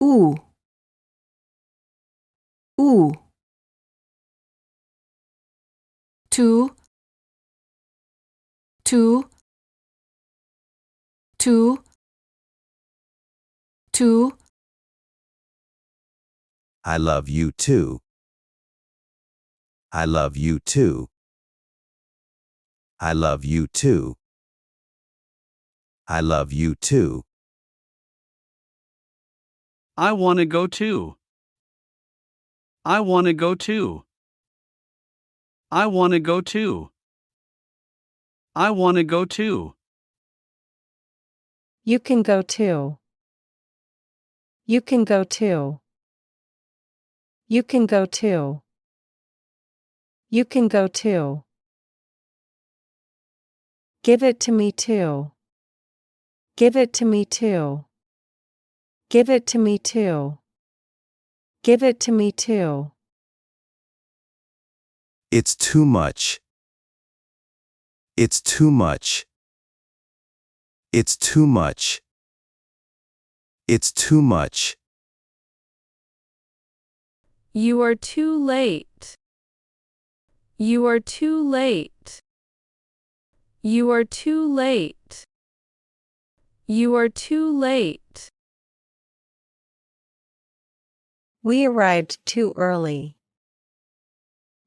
U. U. Two. Two. Two. Two. I love you too. I love you too. I love you too. I love you too. I want to go too. I want to go too. I want to go too. I want to go too. You can go too. You can go too. You can go too. You can go too. Give it to me too. Give it to me too. Give it to me too. Give it to me too. It's too much. It's too much. It's too much. It's too much. You are too late. You are too late. You are too late. You are too late. We arrived too early.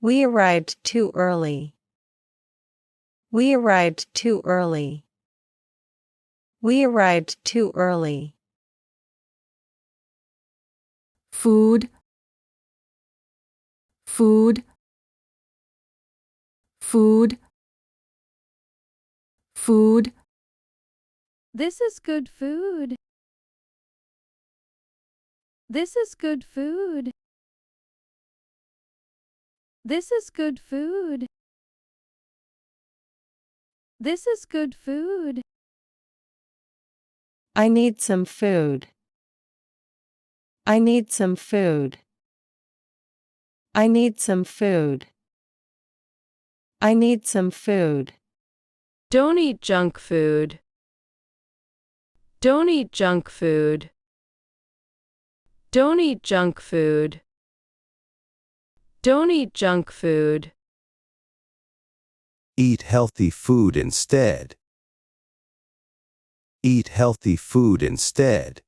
We arrived too early. We arrived too early. We arrived too early. Food. Food. Food. Food. This is good food. This is good food. This is good food. This is good food. I need some food. I need some food. I need some food. I need some food. Don't eat junk food. Don't eat junk food. Don't eat junk food. Don't eat junk food. Eat healthy food instead. Eat healthy food instead.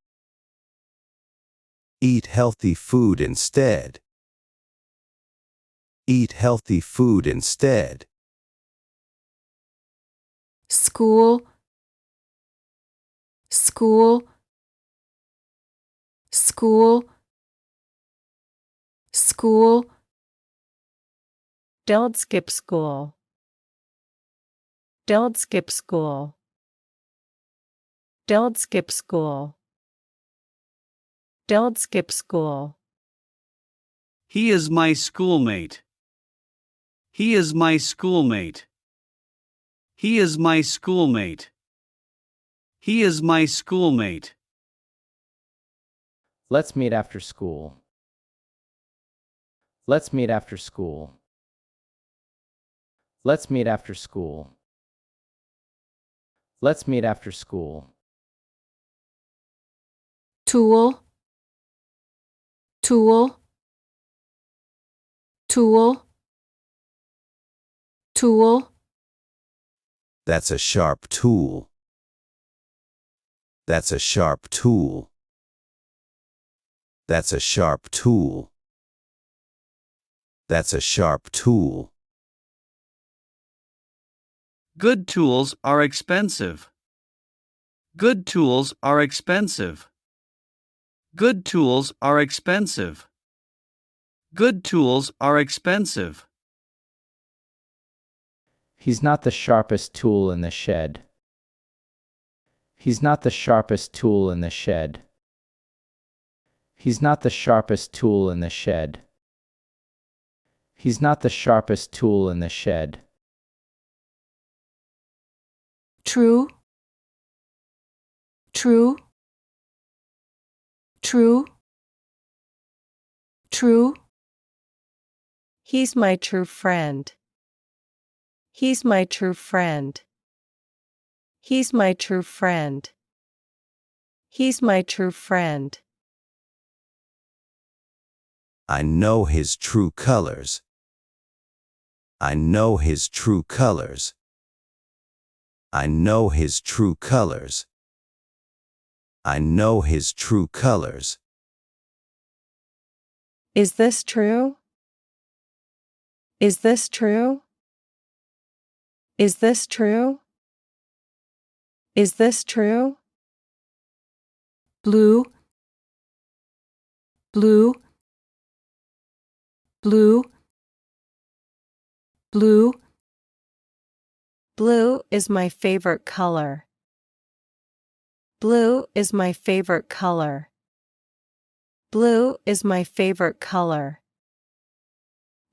Eat healthy food instead. Eat healthy food instead. School. School. School. School. Don't skip school. Don't skip school. Don't skip school. Don't skip school. He is my schoolmate. He is my schoolmate. He is my schoolmate. He is my schoolmate. Let's meet after school. Let's meet after school. Let's meet after school. Let's meet after school. Tool. Tool. Tool. Tool. That's a sharp tool. That's a sharp tool. That's a sharp tool. That's a sharp tool. Good tools are expensive. Good tools are expensive. Good tools are expensive. Good tools are expensive. He's not the sharpest tool in the shed. He's not the sharpest tool in the shed. He's not the sharpest tool in the shed. He's not the sharpest tool in the shed. True. True. True. True. He's my true friend. He's my true friend. He's my true friend. He's my true friend. I know his true colors. I know his true colors. I know his true colors. I know his true colors. Is this true? Is this true? Is this true? Is this true? blue, blue, blue, blue, Blue is my favorite color. Blue is my favorite color. Blue is my favorite color.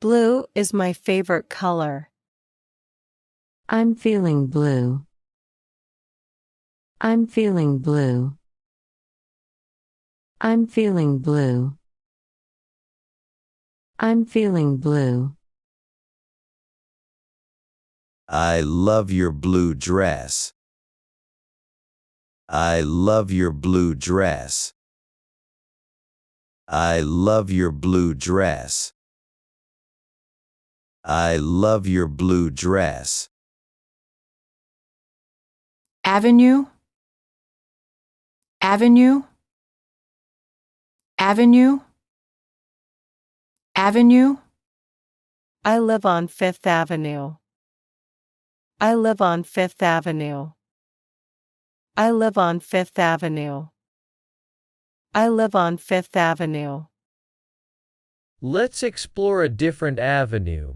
Blue is my favorite color. I'm feeling blue. I'm feeling blue. I'm feeling blue. I'm feeling blue. I love your blue dress. I love your blue dress. I love your blue dress. I love your blue dress. avenue, avenue, avenue, avenue, I live on Fifth Avenue. I live on Fifth Avenue. I live on Fifth Avenue. I live on Fifth Avenue. Let's explore a different avenue.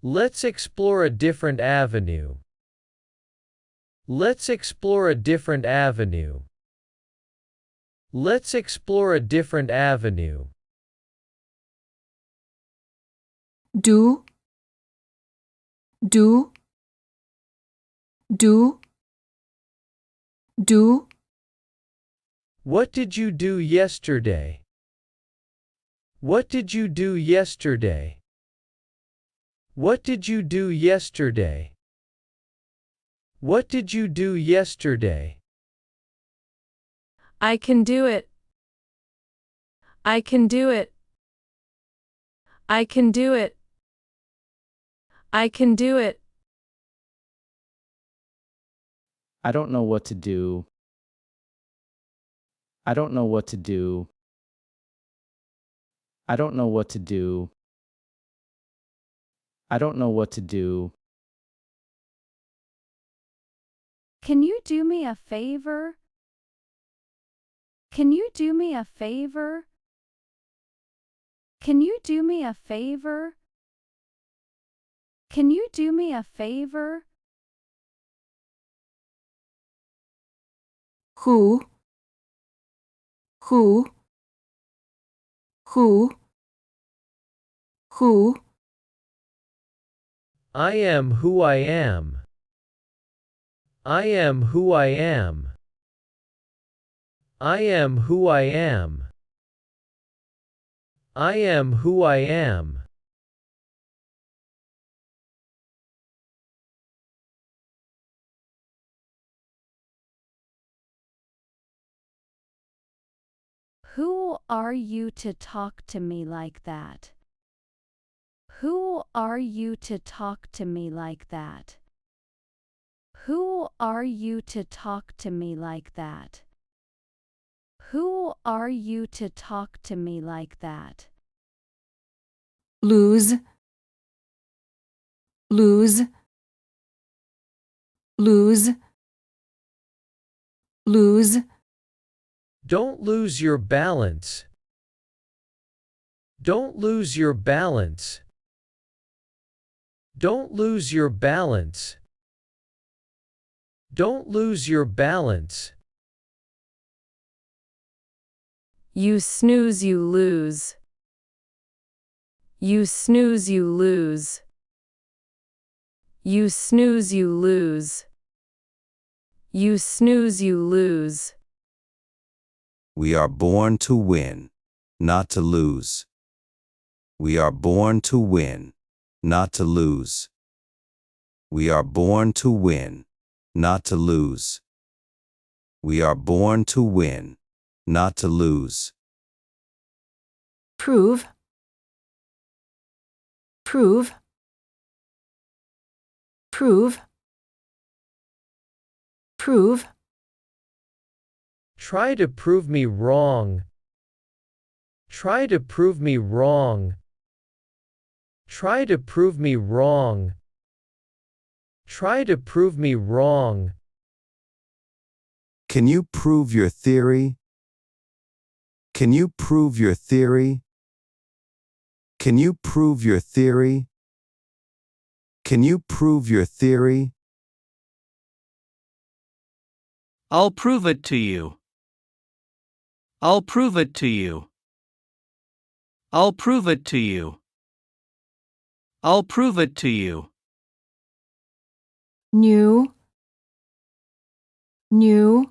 Let's explore a different avenue. Let's explore a different avenue. Let's explore a different avenue. do, do, do, do, What did you do yesterday? What did you do yesterday? What did you do yesterday? What did you do yesterday? I can do it. I can do it. I can do it. I can do it. I don't know what to do. I don't know what to do. I don't know what to do. I don't know what to do. Can you do me a favor? Can you do me a favor? Can you do me a favor? Can you do me a favor? who, who, who, who, I am who I am. I am who I am. I am who I am. I am who I am. Who are you to talk to me like that? Who are you to talk to me like that? Who are you to talk to me like that? Who are you to talk to me like that? lose, lose, lose, lose, Don't lose your balance. Don't lose your balance. Don't lose your balance. Don't lose your balance. You snooze, you lose. You snooze, you lose. You snooze, you lose. You snooze, you lose. We are born to win, not to lose. We are born to win, not to lose. We are born to win, not to lose. We are born to win, not to lose. prove, prove, prove, prove, Try to prove me wrong. Try to prove me wrong. Try to prove me wrong. Try to prove me wrong. Can you prove your theory? Can you prove your theory? Can you prove your theory? Can you prove your theory? I'll prove it to you. I'll prove it to you. I'll prove it to you. I'll prove it to you. new, new,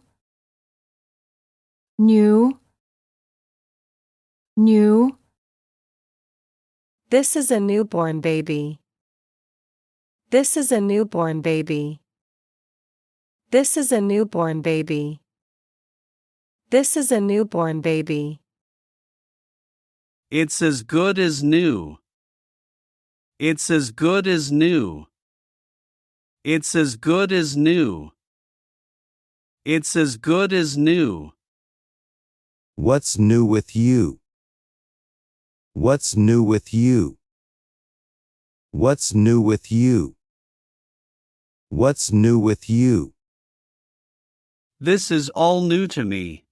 new, new, This is a newborn baby. This is a newborn baby. This is a newborn baby. This is a newborn baby. It's as good as new. It's as good as new. It's as good as new. It's as good as new. What's new with you? What's new with you? What's new with you? What's new with you? This is all new to me.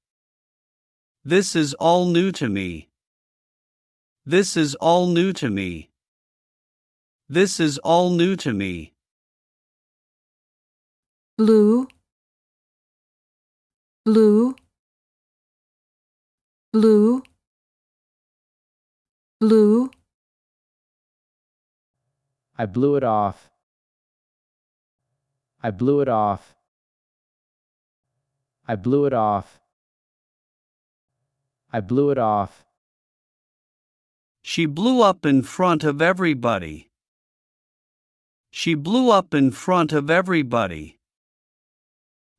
This is all new to me. This is all new to me. This is all new to me. blue, blue, blue, blue, I blew it off. I blew it off. I blew it off. I blew it off. She blew up in front of everybody. She blew up in front of everybody.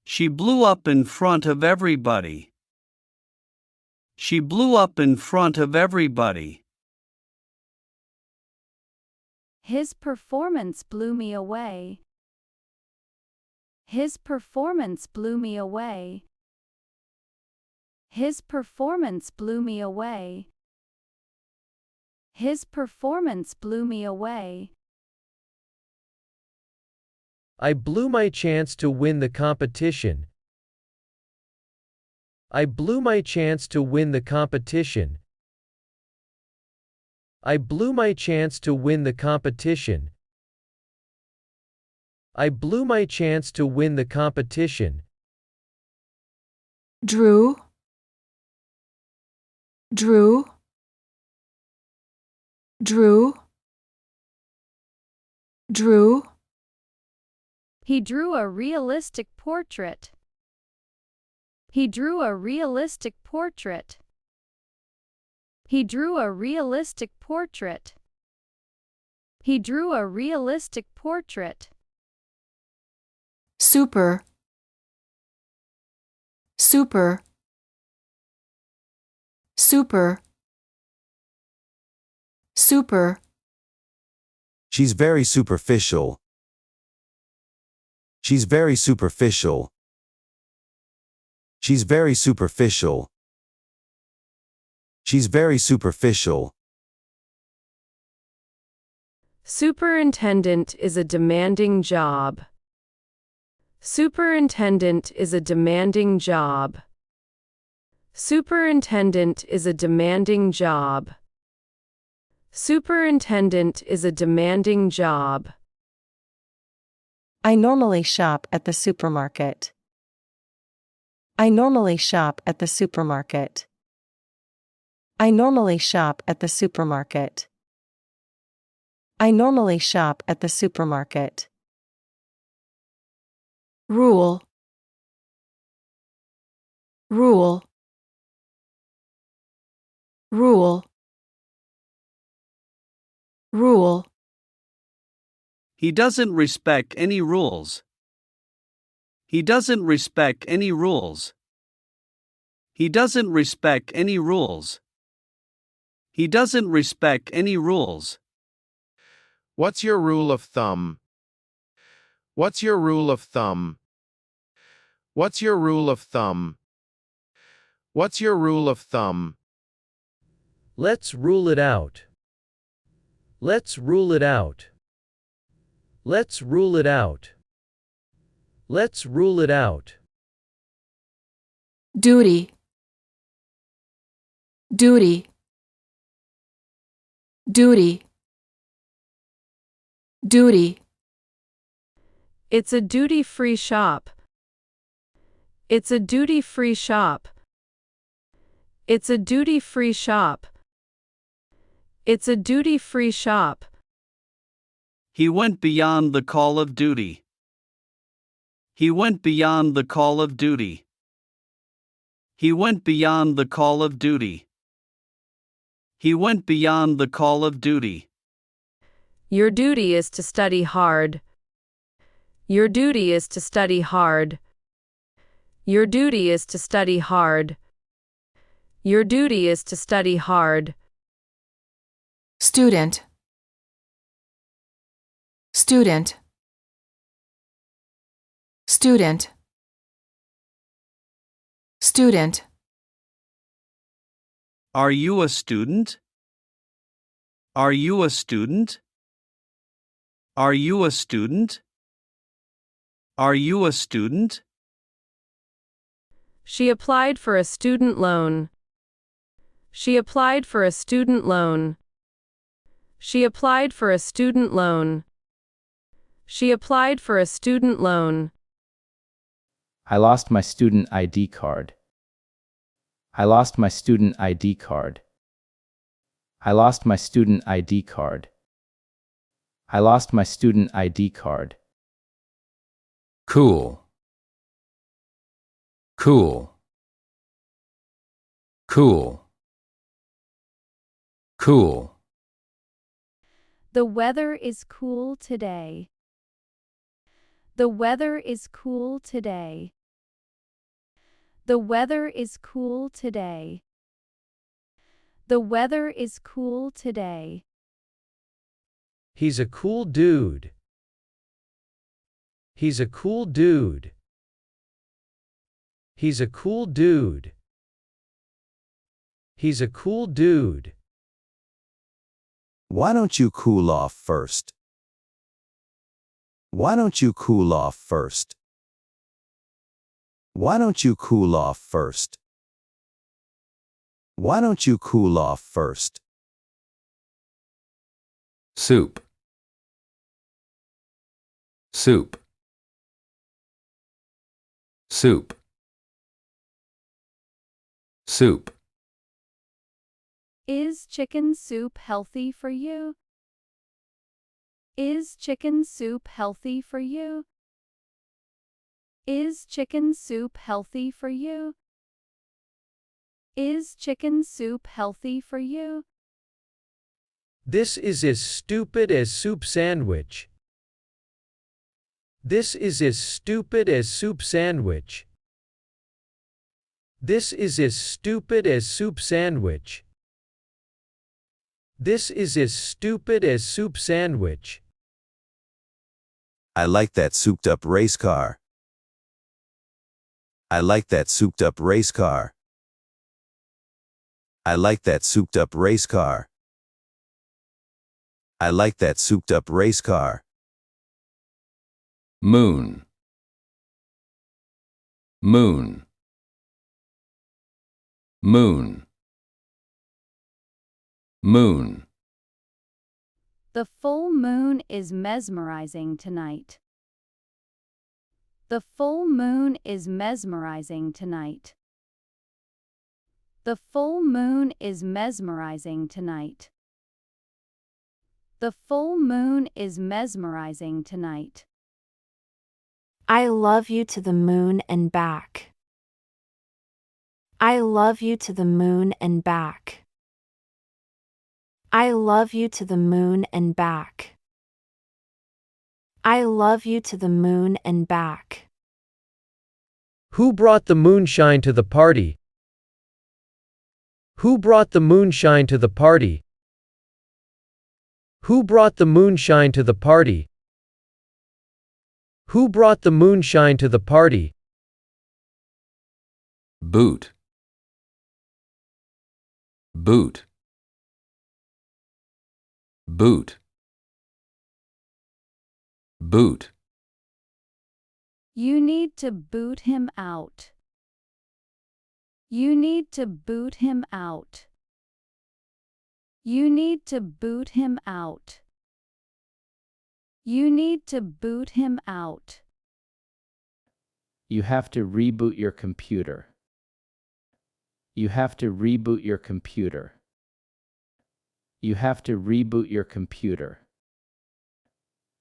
She blew up in front of everybody. She blew up in front of everybody. His performance blew me away. His performance blew me away. His performance blew me away. His performance blew me away. I blew my chance to win the competition. I blew my chance to win the competition. I blew my chance to win the competition. I blew my chance to win the competition. drew, drew, drew, drew, He drew a realistic portrait. He drew a realistic portrait. He drew a realistic portrait. He drew a realistic portrait. super, super, super, super, She's very superficial. She's very superficial. She's very superficial. She's very superficial. Superintendent is a demanding job. Superintendent is a demanding job. Superintendent is a demanding job. Superintendent is a demanding job. I normally shop at the supermarket. I normally shop at the supermarket. I normally shop at the supermarket. I normally shop at the supermarket. rule, rule, rule, rule, He doesn't respect any rules. He doesn't respect any rules. He doesn't respect any rules. He doesn't respect any rules. What's your rule of thumb? What's your rule of thumb? What's your rule of thumb? What's your rule of thumb? Let's rule it out. Let's rule it out. Let's rule it out. Let's rule it out. Duty. Duty. Duty. Duty. It's a duty-free shop. It's a duty-free shop. It's a duty-free shop. It's a duty-free shop. He went beyond the call of duty. He went beyond the call of duty. He went beyond the call of duty. He went beyond the call of duty. Your duty is to study hard. Your duty is to study hard. Your duty is to study hard. Your duty is to study hard. Student. Student. Student. Student. Are you a student? Are you a student? Are you a student? Are you a student? She applied for a student loan. She applied for a student loan. She applied for a student loan. She applied for a student loan. I lost my student ID card. I lost my student ID card. I lost my student ID card. I lost my student ID card. Cool. Cool. Cool. Cool. The weather is cool today. The weather is cool today. The weather is cool today. The weather is cool today. He's a cool dude. He's a cool dude. He's a cool dude. He's a cool dude. Why don't you cool off first? Why don't you cool off first? Why don't you cool off first? Why don't you cool off first? Soup. Soup. Soup. Soup. Is chicken soup healthy for you? Is chicken soup healthy for you? Is chicken soup healthy for you? Is chicken soup healthy for you? This is as stupid as soup sandwich. This is as stupid as soup sandwich. This is as stupid as soup sandwich. This is as stupid as soup sandwich. I like that souped-up race car. I like that souped-up race car. I like that souped-up race car. I like that souped-up race car. Moon. Moon. Moon. Moon. The full moon is mesmerizing tonight. The full moon is mesmerizing tonight. The full moon is mesmerizing tonight. The full moon is mesmerizing tonight. I love you to the moon and back. I love you to the moon and back. I love you to the moon and back. I love you to the moon and back. Who brought the moonshine to the party? Who brought the moonshine to the party? Who brought the moonshine to the party? Who brought the moonshine to the party? Boot. Boot. Boot. Boot. You need to boot him out. You need to boot him out. You need to boot him out. You need to boot him out. You have to reboot your computer. You have to reboot your computer. You have to reboot your computer.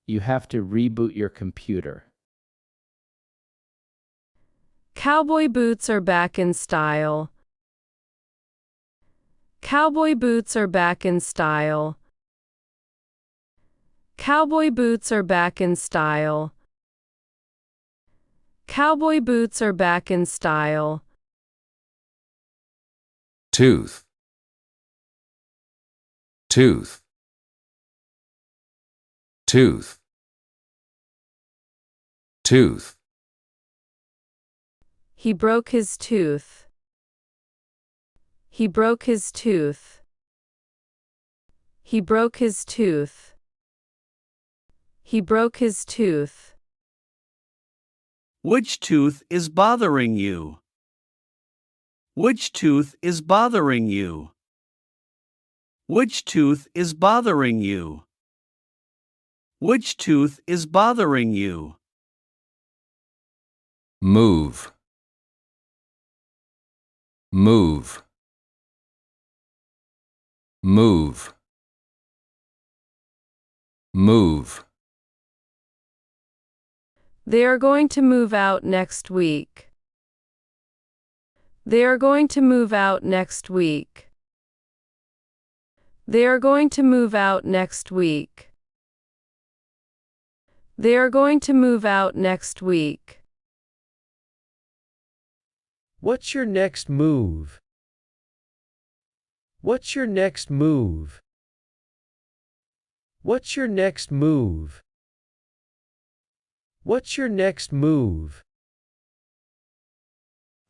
You have to reboot your computer. Cowboy boots are back in style. Cowboy boots are back in style. Cowboy boots are back in style. Cowboy boots are back in style. Tooth. Tooth. Tooth. Tooth. He broke his tooth. He broke his tooth. He broke his tooth. He broke his tooth. Which tooth is bothering you? Which tooth is bothering you? Which tooth is bothering you? Which tooth is bothering you? Move. Move. Move. Move. They are going to move out next week. They are going to move out next week. They are going to move out next week. They are going to move out next week. What's your next move? What's your next move? What's your next move? What's your next move?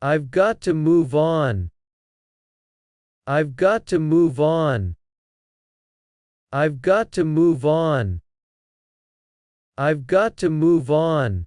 I've got to move on. I've got to move on. I've got to move on. I've got to move on.